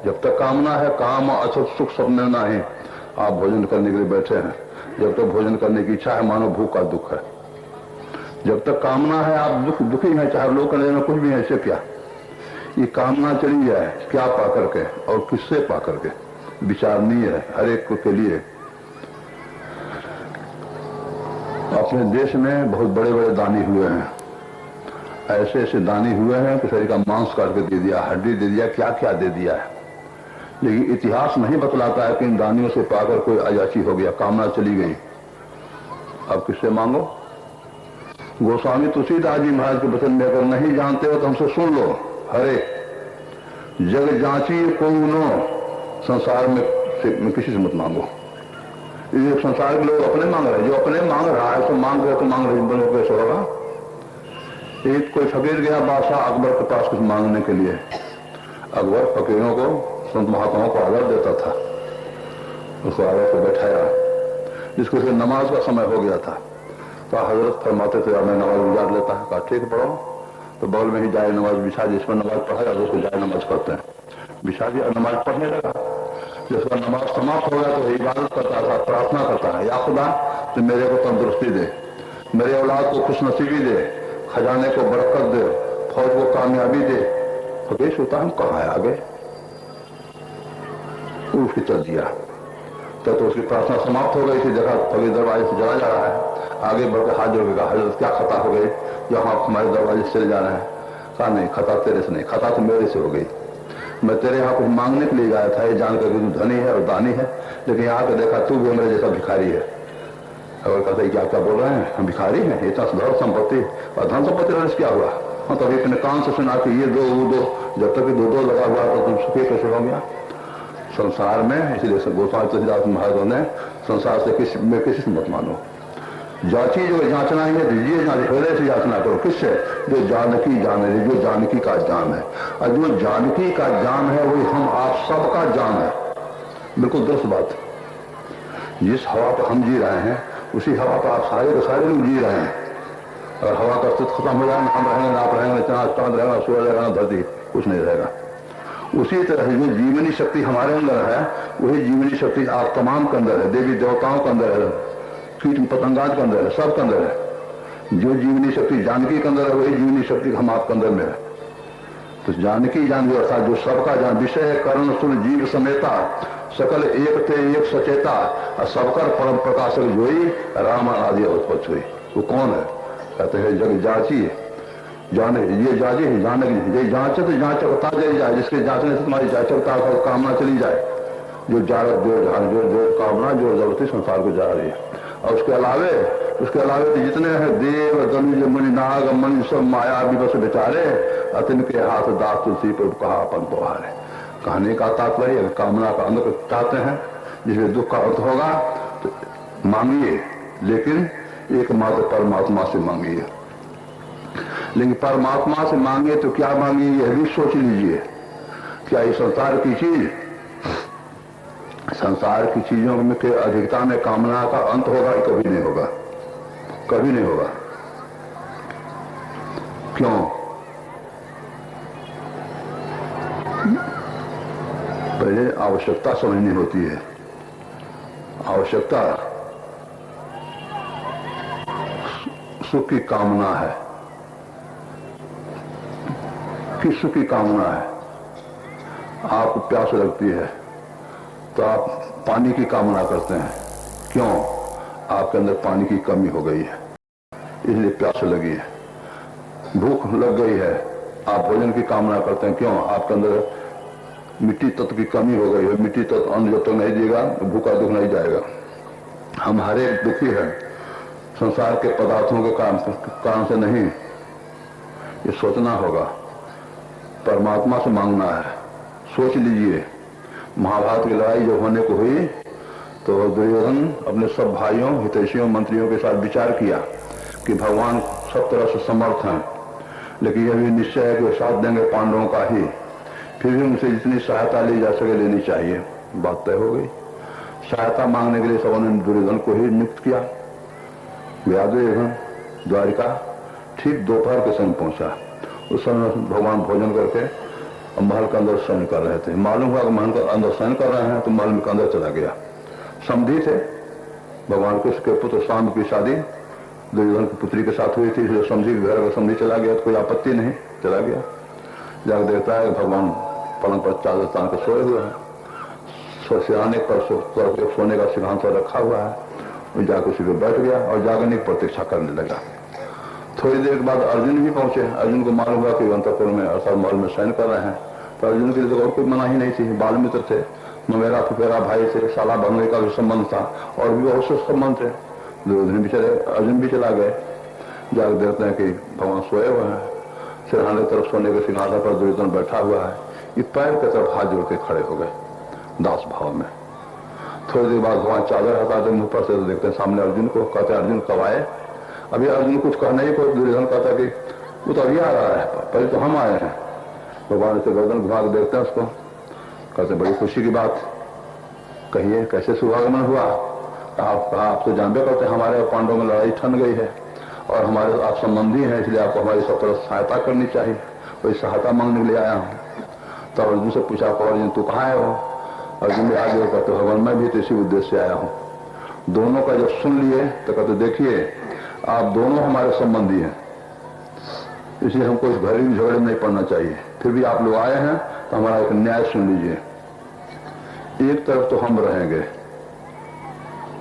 जब तक कामना है, काम असत सुख सपने ना है। आप भोजन करने के लिए बैठे हैं, जब तक भोजन करने की इच्छा है मानो भूख का दुख है। जब तक कामना है आप दुखी हैं, चाहे लोग करने में कुछ भी है, इससे क्या। ये कामना चली जाए, क्या पा करके और किससे पा करके, विचारणीय है हर एक के लिए। अपने देश में बहुत बड़े बड़े दानी हुए हैं, ऐसे ऐसे दानी हुए हैं कि शरीर का मांस काट के दे दिया, हड्डी दे दिया, क्या क्या दे दिया है। लेकिन इतिहास नहीं बतलाता है कि इन दानियों से पाकर कोई अयाची हो गया, कामना चली गई। अब किससे मांगो। गोस्वामी तुलसीदास जी महाराज के वचन में अगर नहीं जानते हो तो हमसे सुन लो। हरे जग जांची कोई नो, संसार में किसी से मत मांगो। ये संसार के लोग अपने मांग रहे हैं, जो अपने मांग रहा है तो मांग रहे, तो मांग रहे, बनो कैसे होगा। एक कोई फकीर गया बादशाह अकबर के पास कुछ मांगने के लिए। अकबर फकीरों को, संत महात्माओं को आदर देता था, उसको आदर से बैठाया। जिसको से नमाज का समय हो गया था तो हजरत फरमाते थे मैं नमाज गुजार लेता है। कहा ठीक पढ़ो। तो बगल में ही जाए नमाज बिछा, जिसमें नमाज पढ़ाया उसको जाए नमाज करते हैं, बिछा दिया, नमाज पढ़ने लगा। जिसका नमाज समाप्त हो गया तो इबादत करता था, प्रार्थना करता है, या खुदा तो मेरे को तंदुरुस्ती दे, मेरे औलाद को खुशनसीबी दे, खजाने को बरकत दे, फौज को कामयाबी दे। फकीर सोता हम कहाँ है आगे, उठ के चल दिया। तो उसकी प्रार्थना समाप्त हो गई थी। देखा फकीर दरवाजे से चला जा रहा है, आगे बढ़कर हाथ जोड़ के कहा हजरत क्या खता हो गई जो आप हमारे दरवाजे से चले जा रहे हैं। कहा नहीं, खता तेरे से नहीं, खता तो मेरे से हो गई। मैं तेरे यहाँ कुछ मांगने के लिए गया था, ये जानकर कि तू धनी है और दानी है, लेकिन यहाँ पे देखा तू भी मेरे जैसा भिखारी है। अगर कहते क्या क्या बोल रहे हैं, हम भिखारी हैं, इतना धन संपत्ति और धन संपत्ति रहने से क्या हुआ। हाँ तभी अपने कान से सुना कि ये दो वो दो, जब तक दो दो लगा हुआ तो तुम सुखी कैसे हो गया संसार में। इसलिए गोस्वामी तुलसीदास महाराज ने संसार से किसी से मत मानो। जांची जो जांचना है दीजिए, हृदय से जांचना करो। किससे? जो जानकी जान है, जो जानकी का जान है। और जो जानकी का जान है वही हम आप सबका जान है। बिल्कुल दुरुस्त बात। जिस हवा पर हम जी रहे हैं उसी हवा पर आप सारे के सारे लोग जी रहे हैं। अगर हवा का अस्तित्व खत्म हो जाए, हम रहेंगे, आप रहेंगे, चांद रहेगा, सूरज रहेगा, धरती, कुछ नहीं रहेगा। उसी तरह जो जीवनी शक्ति हमारे अंदर है वही जीवनी शक्ति आप तमाम के अंदर है, देवी देवताओं के अंदर है, कीट पतंगाज के अंदर है, सब के अंदर है। जो जीवनी शक्ति जानकी के अंदर है वही जीवनी शक्ति हम आपके अंदर में है। तो जानकी जान जो अर्थात जो सबका जान, विषय कर्ण सुन जीव समेता, सकल एक थे एक सचेता, और सबकर परम प्रकाशक जोई राम आदि उत्पत्ति हुई। वो कौन है? कहते हैं जग जाची जाने, ये जाची जाने, ये जांच तो जांचकता चली जाए, जिसके जांचने से तुम्हारी जांचकता और कामना चली जाए। जो जारक जो कामना जो जबरदस्ती संसार को जा रही है। और उसके अलावे तो जितने हैं देव दनुज मुनि नाग मणि सब माया विवश बेचारे, अतिन के हाथ दास तुलसी पर कहा अपन पवारे। कहने का तात्पर्य कामना का अंत चाहते हैं जिसमें दुख का अर्थ होगा तो मांगिए, लेकिन एकमात्र परमात्मा से मांगिए। लेकिन परमात्मा से मांगे तो क्या मांगिए यह भी सोच लीजिए। क्या ये संसार की चीज, संसार की चीजों में के अधिकता में कामना का अंत होगा? कभी नहीं होगा, कभी नहीं होगा। क्यों? पहले आवश्यकता समझनी होती है। आवश्यकता सुख की कामना है। किस सुख की कामना है? आपको प्यास लगती है तो आप पानी की कामना करते हैं। क्यों? आपके अंदर पानी की कमी हो गई है, इसलिए प्यास लगी है। भूख लग गई है, आप भोजन की कामना करते हैं। क्यों? आपके अंदर मिट्टी तत्व की कमी हो गई है। मिट्टी तत्व अन्न जब तक नहीं देगा भूखा दुख नहीं जाएगा। हम हर एक दुखी है संसार के पदार्थों के कारण से नहीं, ये सोचना होगा। परमात्मा से मांगना है। सोच लीजिए, महाभारत की लड़ाई जब होने को हुई तो दुर्योधन अपने सब भाइयों हितैषियों मंत्रियों के साथ विचार किया कि भगवान सब तरह से समर्थ हैं, लेकिन यह भी निश्चय है कि वो साथ देंगे पांडवों का ही। फिर भी उनसे जितनी सहायता ली जा सके लेनी चाहिए। बात तय हो गई। सहायता मांगने के लिए सबने दुर्योधन को ही नियुक्त किया। गया दुर्योधन द्वारिका, ठीक दोपहर के समय पहुंचा। उस समय भगवान भोजन करके और महल के अंदर शयन कर रहे थे। मालूम हुआ कि महल के अंदर शयन कर रहे हैं तो महल के अंदर चला गया। समधी थे, भगवान कृष्ण के पुत्र शाम की शादी दुर्योधन की पुत्री के साथ हुई थी, इसलिए समझी घर का समझी चला गया तो कोई आपत्ति नहीं, चला गया। जाकर देखता है भगवान पलंग पर चादर तान कर सोए हुए हैं, सिराने पर सोने का सिंहासन रखा हुआ है। जाकर उसी पर बैठ गया और जागने की प्रतीक्षा करने लगा। थोड़ी देर के बाद अर्जुन भी पहुंचे। अर्जुन को मालूम हुआ कि अंतपुर में अर्थात महल में शयन कर रहे हैं, तो अर्जुन के लिए तो और कोई मना ही नहीं थी। बाल मित्र थे, मेरा फुफेरा भाई थे, साला बनने का भी संबंध था और भी बहुत से संबंध थे। दुर्योधन भी चले, अर्जुन भी चला गए। जाकर देखते हैं कि भगवान सोए हुए हैं, सिरहाने की तरफ सोने के सिंहासन पर दुर्योधन बैठा हुआ है। ये पैर की तरफ हाथ जोड़ के खड़े हो गए दास भाव में। थोड़ी देर बाद भगवान चादर हटाते मुंह पर से तो देखते हैं सामने अर्जुन को। कहते हैं अर्जुन कब आए? अभी अर्जुन कुछ कहना ही को दुर्योधन कहता कि वो तो अभी आ रहा है, पहले तो हम आए हैं। भगवान से गर्दन घुमा के देखते हैं उसको, कहते बड़ी खुशी की बात, कहिए कैसे शुभागमन हुआ? आप तो जानते करते हमारे पांडवों में लड़ाई ठन गई है और हमारे आप संबंधी हैं, इसलिए आपको हमारी सब तरफ सहायता करनी चाहिए। वही सहायता मांगने के लिए आया हूँ। तो अर्जुन से पूछा, अर्जुन तू कहाँ है? हो अर्जुन भी आगे कहते भगवान मैं भी तो इसी उद्देश्य से आया हूँ। दोनों का जब सुन लिए तो कहते देखिए आप दोनों हमारे संबंधी हैं, इसलिए हमको इस घरेलू झगड़े में नहीं पड़ना चाहिए। फिर भी आप लोग आए हैं तो हमारा एक न्याय सुन लीजिए। एक तरफ तो हम रहेंगे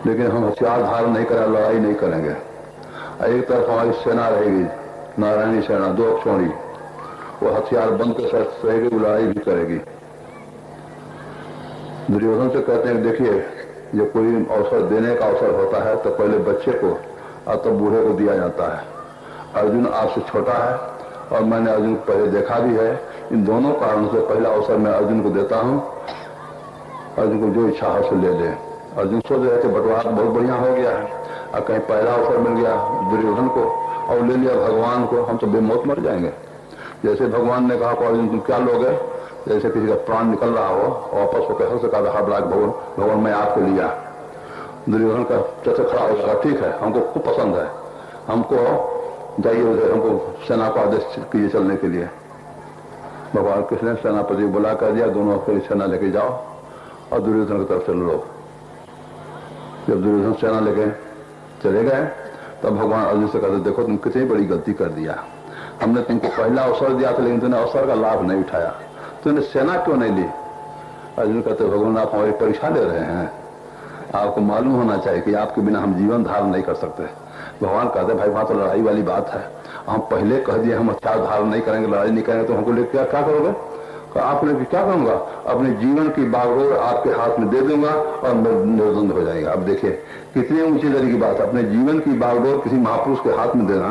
लेकिन हम हथियार धारण नहीं करें, लड़ाई नहीं करेंगे। एक तरफ हमारी सेना रहेगी, नारायणी सेना, 2 अक्षौणी, वो हथियार बंद के साथ रहेगी, लड़ाई भी करेगी। दुर्योधन से कहते हैं देखिए जब कोई अवसर देने का अवसर होता है तो पहले बच्चे को और तब बूढ़े को दिया जाता है। अर्जुन आपसे छोटा है और मैंने अर्जुन को पहले देखा भी है। इन दोनों कारणों से पहला अवसर मैं अर्जुन को देता हूँ। अर्जुन को जो इच्छा है उसे ले ले। अर्जुन सोच रहे थे बंटवारा बहुत बढ़िया हो गया है और कहीं पहला अवसर मिल गया दुर्योधन को और ले लिया भगवान को, हम तो बेमौत मर जाएंगे। जैसे भगवान ने कहा अर्जुन तुम क्या लोगे? जैसे किसी का प्राण निकल रहा हो और वापस होकर हो सका भगवान मैं आपको लिया। दुर्योधन का चर्चा खड़ा हो गया, ठीक है हमको खूब पसंद है, हमको जाइए उधर, हमको सेना को आदेश कीजिए चलने के लिए। भगवान कृष्ण ने सेनापति बुला कर दिया, दोनों फिर सेना लेके जाओ और दुर्योधन की तरफ चल लो। जब दुर्योधन सेना लेके चले गए तब भगवान अर्जुन से कहते देखो तुम कितनी बड़ी गलती कर दिया, हमने तुमको पहला अवसर दिया था लेकिन तुमने अवसर का लाभ नहीं उठाया, तुमने सेना क्यों नहीं ली? अर्जुन कहते भगवान आप हमारी परीक्षा ले रहे हैं, आपको मालूम होना चाहिए कि आपके बिना हम जीवन धारण नहीं कर सकते। भगवान कहते भाई वहां तो लड़ाई वाली बात है, हम पहले कह दिए हम हथियार धारण नहीं करेंगे, लड़ाई नहीं करेंगे तो हमको लेकर क्या करोगे? आपने क्या करूंगा? अपने जीवन की बागडोर आपके हाथ में दे दूंगा और निर्द्वंद हो जाएगा। अब देखिए कितनी ऊंची दरी की बात है, अपने जीवन की बागडोर किसी महापुरुष के हाथ में देना।